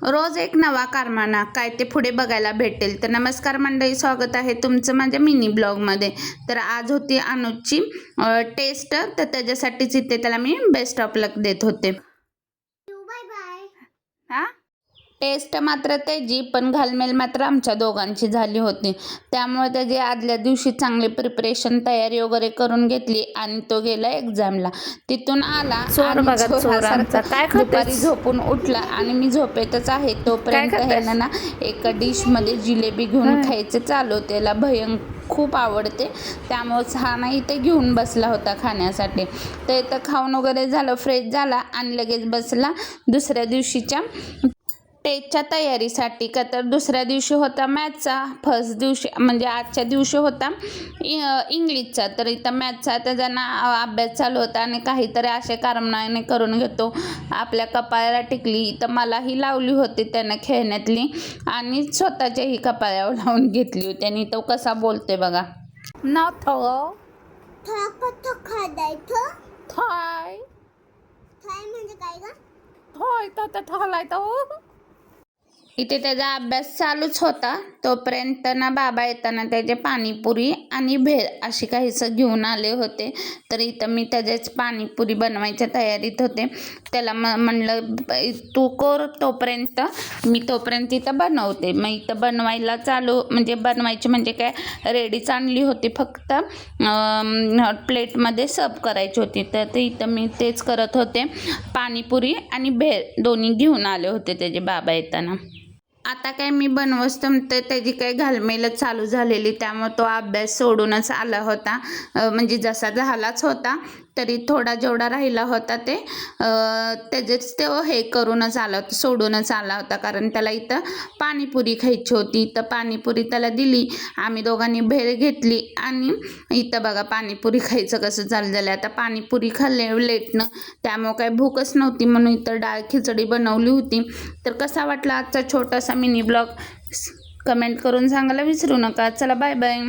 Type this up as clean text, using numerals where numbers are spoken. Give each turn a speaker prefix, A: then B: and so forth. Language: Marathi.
A: रोज एक नवा कारनामा काय ते पुढे बघायला भेटेल. तर नमस्कार मंडळी, स्वागत आहे तुमचं माझ्या मिनी ब्लॉगमध्ये. तर आज होती अनुजची टेस्ट, तर त्याच्यासाठीच इथे त्याला मी बेस्ट ऑफ लक देत होते.
B: Bye bye.
A: हां, टेस्ट मात्र त्याची पण घालमेल मात्र आमच्या दोघांची झाली होती. त्यामुळे त्याची आदल्या दिवशी चांगली प्रिपरेशन तयारी वगैरे करून घेतली आणि तो गेला एक्झामला. तिथून आला आणि चोरासारखा दुपारी झोपून उठला आणि मी झोपेतच आहे तोपर्यंत ह्याला ना एका डिशमध्ये जिलेबी घेऊन खायचं चालू. त्याला खूप आवडते, त्यामुळेच हा ना इथे घेऊन बसला होता खाण्यासाठी. तर इथं खाऊन वगैरे झालं, फ्रेश झाला आणि लगेच बसला दुसऱ्या दिवशीच्या टेस्टच्या तयारीसाठी. का तर दुसऱ्या दिवशी होता मॅथचा, फर्स्ट दिवशी म्हणजे आजच्या दिवशी होता इंग्लिशचा. तर इथं मॅथचा त्याचा ना अभ्यास चालू होता आणि काहीतरी असे कारणाने करून घेतो. आपल्या कपाळाला टिकली तर मलाही लावली होती त्यानं खेळण्यातली आणि स्वतःच्याही कपाळावर लावून घेतली होती. आणि तो कसा बोलतोय बघा. ना थो थाय
B: म्हणजे काय ग?
A: थोय तर थोलाय तो. इथे त्याचा अभ्यास चालूच होता तोपर्यंत ना बाबा येताना त्याचे पाणीपुरी आणि भेळ अशी काहीसं घेऊन आले होते. तर इथं मी त्याचेच पाणीपुरी बनवायच्या तयारीत होते. त्याला म्हणलं तू कर, तोपर्यंत इथं बनवते. मग इथं बनवायला बनवायची म्हणजे काय रेडीच आणली होती, फक्त प्लेटमध्ये सर्व करायची होती. तर इथं मी तेच करत होते. पाणीपुरी आणि भेळ दोन्ही घेऊन आले होते त्याचे बाबा येताना. आता काय मी बनवस्त तर त्याची काही घालमेलच चालू झालेली, त्यामुळे तो अभ्यास सोडूनच आला होता. म्हणजे जसा झालाच होता तरी थोडा जेवढा राहिला होता ते त्याचेच ते हे करूनच आला होता, सोडूनच आला होता. कारण त्याला इथं पाणीपुरी खायची होती. तर पाणीपुरी त्याला दिली, आम्ही दोघांनी भेळ घेतली आणि इथं बघा पाणीपुरी खायचं कसं चालू झालं. आता पाणीपुरी खाल्ले लेटनं, त्यामुळे काही भूकच नव्हती म्हणून इथं डाळ खिचडी बनवली होती. तर कसा वाटला आजचा छोटासा मिनी ब्लॉग कमेंट करून सांगायला विसरू नका. चला बाय बाय.